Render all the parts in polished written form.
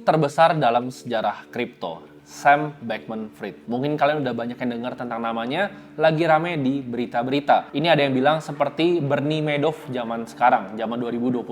terbesar dalam sejarah kripto, Sam Bankman-Fried. Mungkin kalian udah banyak yang dengar tentang namanya, lagi rame di berita-berita. Ini ada yang bilang seperti Bernie Madoff zaman sekarang, zaman 2022.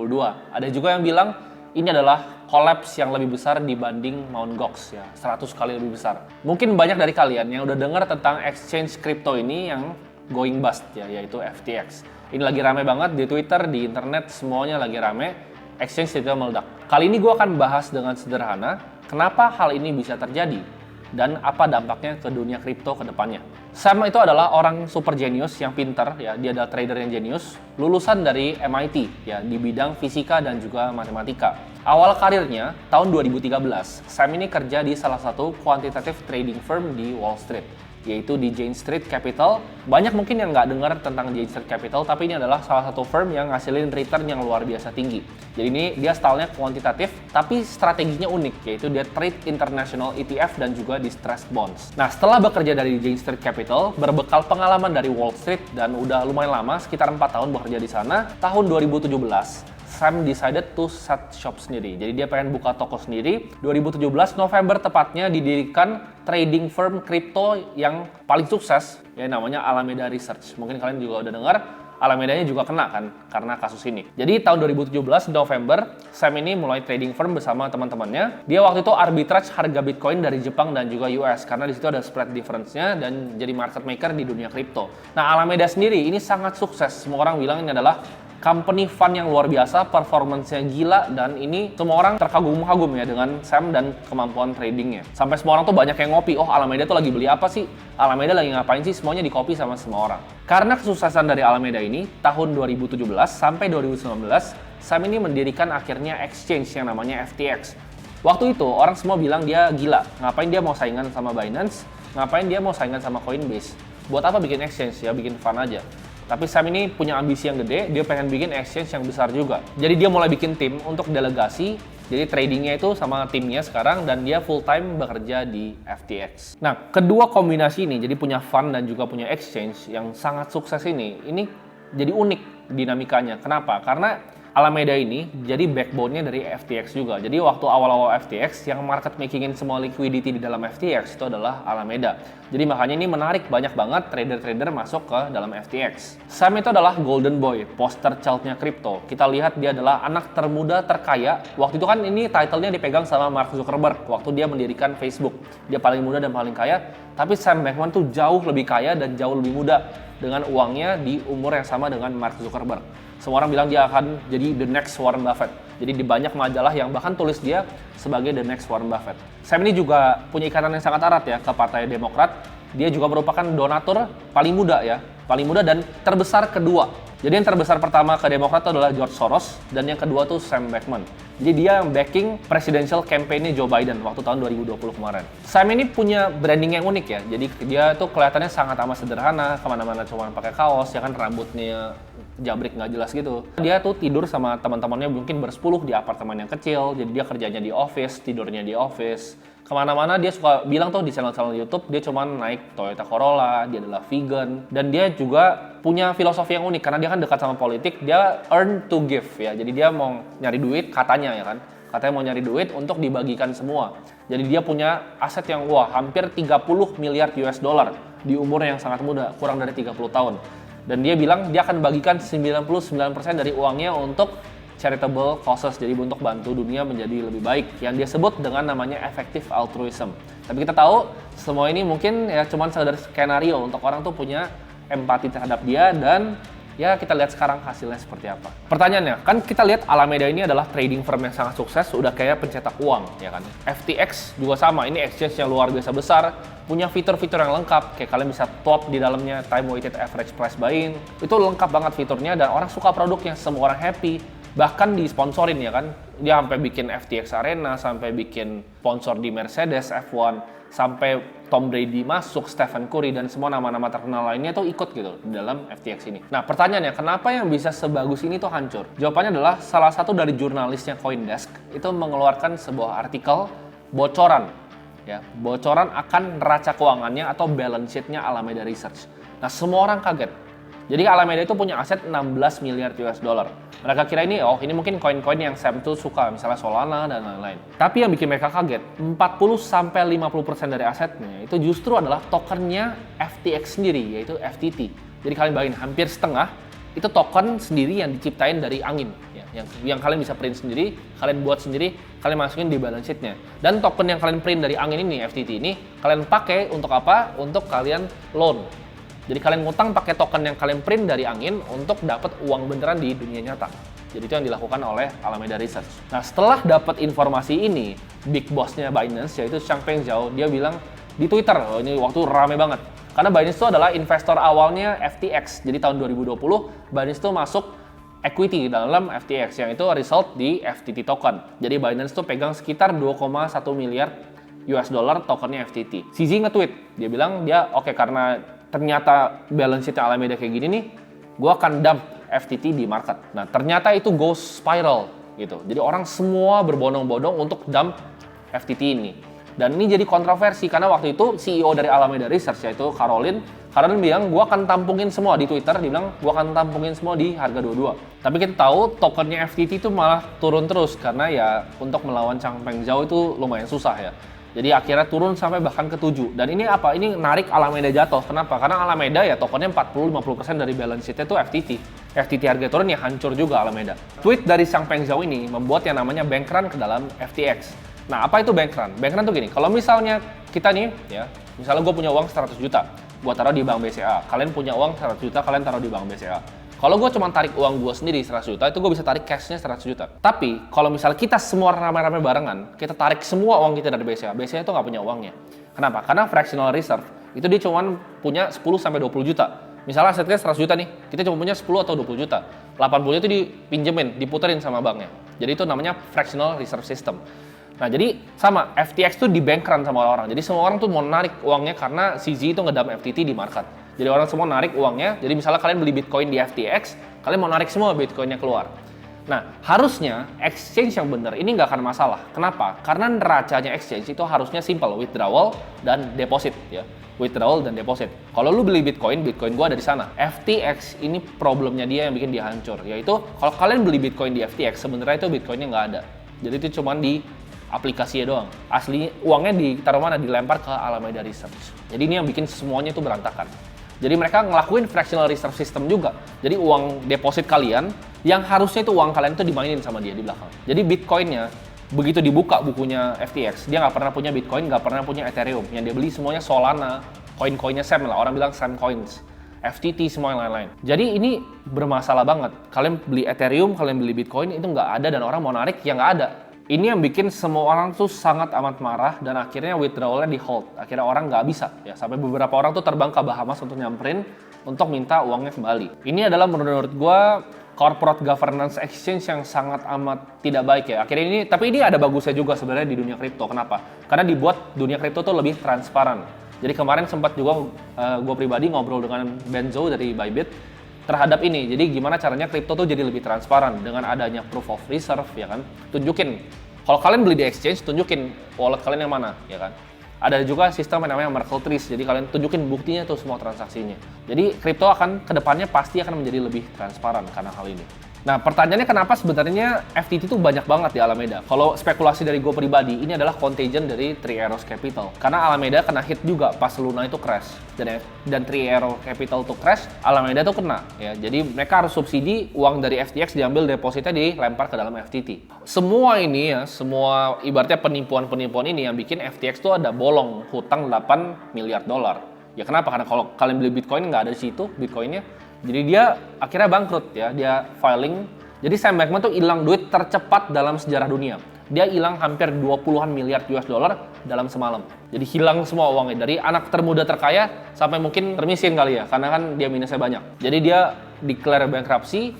Ada juga yang bilang ini adalah collapse yang lebih besar dibanding Mt. Gox, ya, 100 kali lebih besar. Mungkin banyak dari kalian yang udah dengar tentang exchange kripto ini yang going bust, ya, yaitu FTX. Ini lagi rame banget di Twitter, di internet, semuanya lagi rame. Exchange itu meledak. Kali ini gue akan bahas dengan sederhana kenapa hal ini bisa terjadi dan apa dampaknya ke dunia kripto ke depannya. Sam itu adalah orang super genius yang pintar, ya, dia adalah trader yang jenius, lulusan dari MIT, ya, di bidang fisika dan juga matematika. Awal karirnya tahun 2013, Sam ini kerja di salah satu quantitative trading firm di Wall Street, yaitu di Jane Street Capital. Banyak mungkin yang nggak dengar tentang Jane Street Capital, tapi ini adalah salah satu firm yang ngasilin return yang luar biasa tinggi. Jadi ini dia stylenya kuantitatif, tapi strateginya unik, yaitu dia trade international ETF dan juga distressed bonds. Nah, setelah bekerja dari Jane Street Capital, berbekal pengalaman dari Wall Street dan udah lumayan lama, sekitar 4 tahun bekerja di sana, tahun 2017, Sam decided to set shop sendiri. Jadi dia pengen buka toko sendiri. 2017 November tepatnya didirikan trading firm kripto yang paling sukses, ya, namanya Alameda Research. Mungkin kalian juga udah dengar, Alamedanya juga kena kan karena kasus ini. Jadi tahun 2017 November, Sam ini mulai trading firm bersama teman-temannya. Dia waktu itu arbitrage harga Bitcoin dari Jepang dan juga US karena di situ ada spread difference-nya dan jadi market maker di dunia kripto. Nah, Alameda sendiri ini sangat sukses. Semua orang bilang ini adalah company fund yang luar biasa, performance-nya gila, dan ini semua orang terkagum-kagum ya dengan Sam dan kemampuan tradingnya. Sampai semua orang tuh banyak yang ngopi, oh Alameda tuh lagi beli apa sih? Alameda lagi ngapain sih? Semuanya dikopi sama semua orang. Karena kesuksesan dari Alameda ini, tahun 2017 sampai 2019, Sam ini mendirikan akhirnya exchange yang namanya FTX. Waktu itu orang semua bilang dia gila, ngapain dia mau saingan sama Binance, ngapain dia mau saingan sama Coinbase. Buat apa bikin exchange, ya bikin fun aja. Tapi Sam ini punya ambisi yang gede, dia pengen bikin exchange yang besar juga. Jadi dia mulai bikin tim untuk delegasi, jadi tradingnya itu sama timnya sekarang, dan dia full time bekerja di FTX. Nah, kedua kombinasi ini, jadi punya fund dan juga punya exchange yang sangat sukses ini jadi unik dinamikanya. Kenapa? Karena Alameda ini jadi backbone-nya dari FTX juga. Jadi waktu awal-awal FTX, yang market making-in semua liquidity di dalam FTX itu adalah Alameda. Jadi makanya ini menarik banyak banget trader-trader masuk ke dalam FTX. Sam itu adalah golden boy, poster child-nya kripto. Kita lihat dia adalah anak termuda terkaya. Waktu itu kan ini title-nya dipegang sama Mark Zuckerberg waktu dia mendirikan Facebook. Dia paling muda dan paling kaya. Tapi Sam Bankman tuh jauh lebih kaya dan jauh lebih muda dengan uangnya di umur yang sama dengan Mark Zuckerberg. Semua orang bilang dia akan jadi the next Warren Buffett. Jadi di banyak majalah yang bahkan tulis dia sebagai the next Warren Buffett. Sam ini juga punya ikatan yang sangat erat ya ke Partai Demokrat. Dia juga merupakan donatur paling muda ya, paling muda dan terbesar kedua. Jadi yang terbesar pertama ke Demokrat itu adalah George Soros dan yang kedua tuh Sam Bankman. Jadi dia yang backing presidential campaign-nya Joe Biden waktu tahun 2020 kemarin. Sam ini punya branding yang unik ya. Jadi dia tuh kelihatannya sangat amat sederhana, kemana-mana cuma pakai kaos, ya kan, rambutnya jabrik nggak jelas gitu. Dia tuh tidur sama teman-temannya mungkin bersepuluh di apartemen yang kecil. Jadi dia kerjanya di office, tidurnya di office. Kemana-mana dia suka bilang tuh di channel-channel YouTube dia cuma naik Toyota Corolla, dia adalah vegan, dan dia juga punya filosofi yang unik karena dia kan dekat sama politik, dia earn to give ya. Jadi dia mau nyari duit katanya ya kan. Katanya mau nyari duit untuk dibagikan semua. Jadi dia punya aset yang hampir 30 miliar US dollar di umur yang sangat muda, kurang dari 30 tahun. Dan dia bilang dia akan bagikan 99% dari uangnya untuk charitable causes, jadi untuk bantu dunia menjadi lebih baik, yang dia sebut dengan namanya effective altruism. Tapi kita tahu semua ini mungkin ya cuma sekedar skenario untuk orang tuh punya empati terhadap dia, dan ya kita lihat sekarang hasilnya seperti apa. Pertanyaannya, kan kita lihat Alameda ini adalah trading firm yang sangat sukses, udah kayak pencetak uang ya kan. FTX juga sama, ini exchange yang luar biasa besar, punya fitur-fitur yang lengkap, kayak kalian bisa top di dalamnya time weighted average price buying, itu lengkap banget fiturnya dan orang suka produknya, semua orang happy. Bahkan disponsorin ya kan, dia sampai bikin FTX Arena, sampai bikin sponsor di Mercedes F1, sampai Tom Brady masuk, Stephen Curry, dan semua nama-nama terkenal lainnya tuh ikut gitu di dalam FTX ini. Nah pertanyaannya, kenapa yang bisa sebagus ini tuh hancur? Jawabannya adalah salah satu dari jurnalisnya CoinDesk itu mengeluarkan sebuah artikel bocoran akan neraca keuangannya atau balance sheet-nya Alameda Research. Nah semua orang kaget. Jadi Alameda itu punya aset 16 miliar US dollar. Mereka kira ini, ini mungkin koin-koin yang Sam tuh suka, misalnya Solana dan lain-lain. Tapi yang bikin mereka kaget, 40-50% dari asetnya itu justru adalah tokennya FTX sendiri, yaitu FTT. Jadi kalian bayangin, hampir setengah itu token sendiri yang diciptain dari angin. Ya, yang kalian bisa print sendiri, kalian buat sendiri, kalian masukin di balance sheet-nya. Dan token yang kalian print dari angin ini, FTT ini, kalian pakai untuk apa? Untuk kalian loan. Jadi kalian ngutang pakai token yang kalian print dari angin untuk dapat uang beneran di dunia nyata. Jadi itu yang dilakukan oleh Alameda Research. Nah, setelah dapat informasi ini, big boss-nya Binance yaitu Changpeng Zhao, dia bilang di Twitter, ini waktu rame banget. Karena Binance itu adalah investor awalnya FTX. Jadi tahun 2020, Binance itu masuk equity dalam FTX yang itu result di FTT token. Jadi Binance itu pegang sekitar 2,1 miliar US dollar tokennya FTT. CZ nge-tweet, dia bilang oke, karena ternyata balance sheet Alameda kayak gini nih, gue akan dump FTT di market. Nah, ternyata itu go spiral gitu. Jadi orang semua berbondong-bondong untuk dump FTT ini. Dan ini jadi kontroversi karena waktu itu CEO dari Alameda Research yaitu Caroline bilang, gue akan tampungin semua di Twitter, dia bilang gue akan tampungin semua di harga 22. Tapi kita tahu tokennya FTT itu malah turun terus karena ya untuk melawan Changpeng Zhao itu lumayan susah ya. Jadi akhirnya turun sampai bahkan ke 7. Dan ini apa? Ini narik Alameda jatuh. Kenapa? Karena Alameda ya tokennya 40-50% dari balance sheet-nya itu FTT. FTT harga turun ya hancur juga Alameda. Tweet dari Changpeng Zhao ini membuat yang namanya bank run ke dalam FTX. Nah, apa itu bank run? Bank run tuh gini, kalau misalnya kita nih ya, misalnya gue punya uang 100 juta, gue taruh di bank BCA. Kalian punya uang 100 juta, kalian taruh di bank BCA. Kalau gue cuma tarik uang gue sendiri 100 juta, itu gue bisa tarik cashnya 100 juta. Tapi, kalau misalnya kita semua rame-rame barengan, kita tarik semua uang kita dari BCA, BCA itu nggak punya uangnya. Kenapa? Karena fractional reserve, itu dia cuma punya 10-20 juta. Misalnya asetnya 100 juta nih, kita cuma punya 10 atau 20 juta. 80 itu dipinjemin, diputerin sama banknya. Jadi itu namanya fractional reserve system. Nah, jadi sama, FTX tuh di bank run sama orang. Jadi semua orang tuh mau narik uangnya karena CZ itu ngedam FTT di market. Jadi orang semua narik uangnya, jadi misalnya kalian beli Bitcoin di FTX, kalian mau narik semua Bitcoinnya keluar. Nah, harusnya exchange yang benar ini nggak akan masalah. Kenapa? Karena neracanya exchange itu harusnya simple, withdrawal dan deposit ya. Withdrawal dan deposit. Kalau lu beli Bitcoin gua ada di sana. FTX ini problemnya dia yang bikin dia hancur, yaitu kalau kalian beli Bitcoin di FTX, sebenarnya itu Bitcoinnya nggak ada. Jadi itu cuma di aplikasinya doang. Asli uangnya ditaruh mana? Dilempar ke Alameda Research. Jadi ini yang bikin semuanya itu berantakan. Jadi mereka ngelakuin fractional reserve system juga. Jadi uang deposit kalian, yang harusnya itu uang kalian itu dimainin sama dia di belakang. Jadi Bitcoinnya, begitu dibuka bukunya FTX, dia nggak pernah punya Bitcoin, nggak pernah punya Ethereum. Yang dia beli semuanya Solana, koin-koinnya Sam lah, orang bilang Sam Coins, FTT, semua yang lain-lain. Jadi ini bermasalah banget. Kalian beli Ethereum, kalian beli Bitcoin, itu nggak ada dan orang mau narik, ya nggak ada. Ini yang bikin semua orang tuh sangat amat marah dan akhirnya withdrawal-nya di hold. Akhirnya orang nggak bisa ya, sampai beberapa orang tuh terbang ke Bahamas untuk nyamperin untuk minta uangnya kembali. Ini adalah menurut gue corporate governance exchange yang sangat amat tidak baik ya. Akhirnya ini, tapi ini ada bagusnya juga sebenarnya di dunia kripto. Kenapa? Karena dibuat dunia kripto tuh lebih transparan. Jadi kemarin sempat juga gue pribadi ngobrol dengan Benzo dari Bybit terhadap ini. Jadi gimana caranya kripto tuh jadi lebih transparan dengan adanya proof of reserve ya kan. Tunjukin kalau kalian beli di exchange, tunjukin wallet kalian yang mana ya kan. Ada juga sistem yang namanya Merkle Trees. Jadi kalian tunjukin buktinya tuh semua transaksinya. Jadi kripto akan kedepannya pasti akan menjadi lebih transparan karena hal ini. Nah, pertanyaannya kenapa sebenarnya FTT itu banyak banget di Alameda? Kalau spekulasi dari gue pribadi, ini adalah contagion dari Three Arrows Capital. Karena Alameda kena hit juga pas Luna itu crash. Dan Three Arrows Capital itu crash, Alameda itu kena. Ya. Jadi mereka harus subsidi, uang dari FTX diambil, depositnya dilempar ke dalam FTT. Semua ini ya, semua ibaratnya penipuan-penipuan ini yang bikin FTX itu ada bolong, hutang 8 miliar dolar. Ya kenapa? Karena kalau kalian beli Bitcoin nggak ada di situ Bitcoinnya. Jadi dia akhirnya bangkrut ya, dia filing. Jadi Sam Bankman tuh hilang duit tercepat dalam sejarah dunia. Dia hilang hampir 20-an miliar US dollar dalam semalam. Jadi hilang semua uangnya, dari anak termuda terkaya sampai mungkin termiskin kali ya, karena kan dia minusnya banyak. Jadi dia declare bankruptcy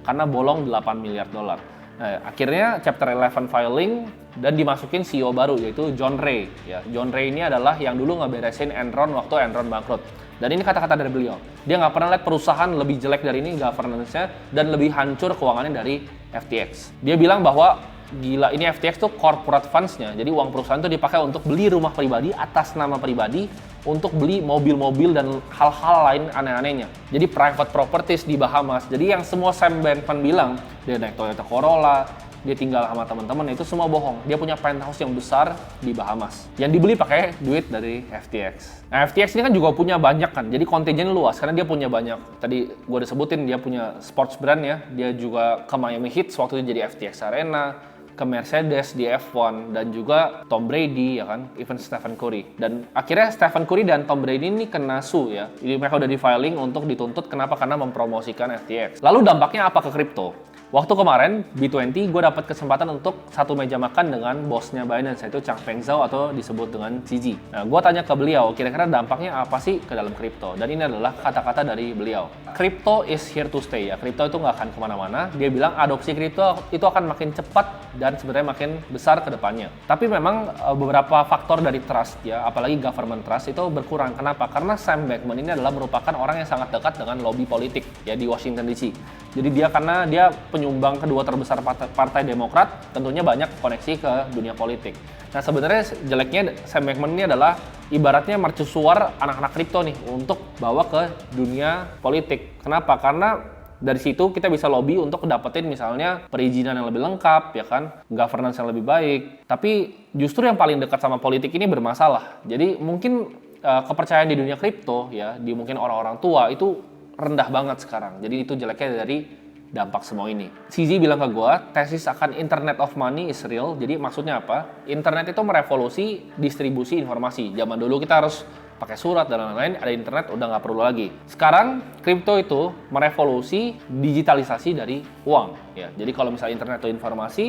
karena bolong 8 miliar dolar. Nah, akhirnya Chapter 11 filing dan dimasukin CEO baru yaitu John Ray. Ya, John Ray ini adalah yang dulu ngeberesin Enron waktu Enron bangkrut. Dan ini kata-kata dari beliau. Dia nggak pernah lihat perusahaan lebih jelek dari ini governance-nya dan lebih hancur keuangannya dari FTX. Dia bilang bahwa gila, ini FTX tuh corporate funds-nya. Jadi uang perusahaan tuh dipakai untuk beli rumah pribadi atas nama pribadi, untuk beli mobil-mobil dan hal-hal lain aneh-anehnya. Jadi private properties di Bahamas. Jadi yang semua Sam Bankman bilang, dia naik Toyota Corolla, dia tinggal sama teman-teman, itu semua bohong. Dia punya penthouse yang besar di Bahamas yang dibeli pakai duit dari FTX. Nah, FTX ini kan juga punya banyak kan, jadi kontennya luas karena dia punya banyak. Tadi gue udah sebutin dia punya sports brand ya, dia juga ke Miami Heat waktu itu jadi FTX Arena, ke Mercedes di F1, dan juga Tom Brady ya kan, even Stephen Curry. Dan akhirnya Stephen Curry dan Tom Brady ini kena sue ya. Jadi mereka udah di filing untuk dituntut, kenapa? Karena mempromosikan FTX. Lalu dampaknya apa ke kripto? Waktu kemarin B20 gue dapat kesempatan untuk satu meja makan dengan bosnya Binance, yaitu Chang Peng Zhao atau disebut dengan CZ. Nah, gue tanya ke beliau, kira-kira dampaknya apa sih ke dalam kripto? Dan ini adalah kata-kata dari beliau. Crypto is here to stay ya, kripto itu nggak akan kemana-mana. Dia bilang adopsi kripto itu akan makin cepat dan sebenarnya makin besar ke depannya. Tapi memang beberapa faktor dari trust ya, apalagi government trust itu berkurang. Kenapa? Karena Sam Bankman ini adalah merupakan orang yang sangat dekat dengan lobby politik ya di Washington DC. Jadi karena dia penyumbang kedua terbesar Partai Demokrat, tentunya banyak koneksi ke dunia politik. Nah, sebenarnya jeleknya Sam Bankman ini adalah ibaratnya mercusuar anak-anak kripto nih untuk bawa ke dunia politik. Kenapa? Karena dari situ kita bisa lobby untuk dapetin misalnya perizinan yang lebih lengkap, ya kan, governance yang lebih baik. Tapi justru yang paling dekat sama politik ini bermasalah. Jadi mungkin kepercayaan di dunia kripto ya, di mungkin orang-orang tua itu rendah banget sekarang. Jadi itu jeleknya dari dampak semua ini. CZ bilang ke gue, tesis akan Internet of Money is real. Jadi maksudnya apa? Internet itu merevolusi distribusi informasi. Zaman dulu kita harus pakai surat dan lain-lain, ada internet udah nggak perlu lagi. Sekarang kripto itu merevolusi digitalisasi dari uang. Ya, jadi kalau misalnya internet itu informasi,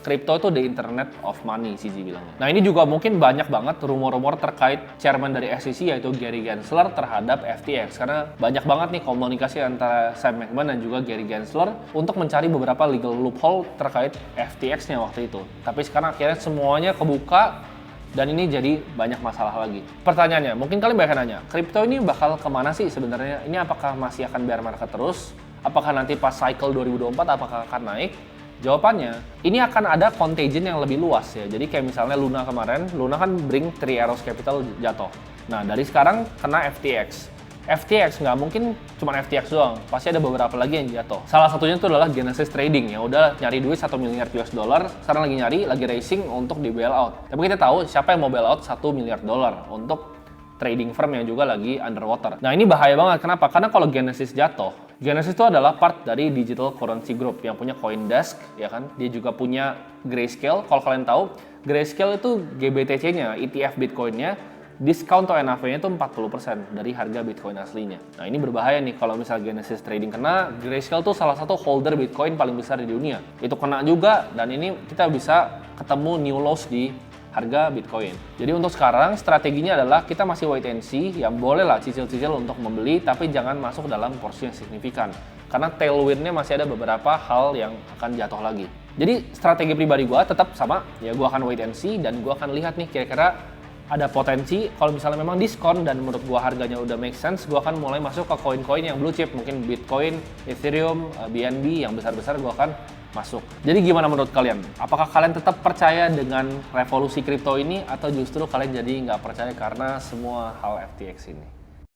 kripto itu the internet of money, CZ bilangnya. Nah, ini juga mungkin banyak banget rumor-rumor terkait chairman dari SEC yaitu Gary Gensler terhadap FTX. Karena banyak banget nih komunikasi antara Sam Bankman dan juga Gary Gensler untuk mencari beberapa legal loophole terkait FTX-nya waktu itu. Tapi sekarang akhirnya semuanya kebuka dan ini jadi banyak masalah lagi. Pertanyaannya, mungkin kalian bakal nanya, kripto ini bakal kemana sih sebenarnya? Ini apakah masih akan bear market terus? Apakah nanti pas cycle 2024 apakah akan naik? Jawabannya, ini akan ada contagion yang lebih luas ya. Jadi kayak misalnya Luna kemarin, Luna kan bring Three Arrows Capital jatuh. Nah, dari sekarang kena FTX. FTX nggak mungkin cuma FTX doang, pasti ada beberapa lagi yang jatuh. Salah satunya itu adalah Genesis Trading ya, udah nyari duit 1 miliar US dollar, sekarang lagi racing untuk di bailout. Tapi kita tahu siapa yang mau bailout 1 miliar dollar untuk trading firm yang juga lagi underwater. Nah, ini bahaya banget. Kenapa? Karena kalau Genesis jatuh, Genesis itu adalah part dari Digital Currency Group yang punya CoinDesk, ya kan? Dia juga punya Grayscale. Kalau kalian tahu, Grayscale itu GBTC-nya, ETF Bitcoin-nya, discount atau NAV-nya itu 40% dari harga Bitcoin aslinya. Nah, ini berbahaya nih kalau misalnya Genesis Trading kena. Grayscale tuh salah satu holder Bitcoin paling besar di dunia. Itu kena juga, dan ini kita bisa ketemu new lows di harga Bitcoin. Jadi untuk sekarang strateginya adalah kita masih wait and see, ya bolehlah cicil-cicil untuk membeli, tapi jangan masuk dalam porsi yang signifikan. Karena tailwind-nya masih ada beberapa hal yang akan jatuh lagi. Jadi strategi pribadi gue tetap sama, ya gue akan wait and see, dan gue akan lihat nih kira-kira ada potensi, kalau misalnya memang diskon dan menurut gue harganya udah make sense, gue akan mulai masuk ke koin-koin yang blue chip, mungkin Bitcoin, Ethereum, BNB yang besar-besar gue akan masuk. Jadi gimana menurut kalian? Apakah kalian tetap percaya dengan revolusi kripto ini atau justru kalian jadi nggak percaya karena semua hal FTX ini?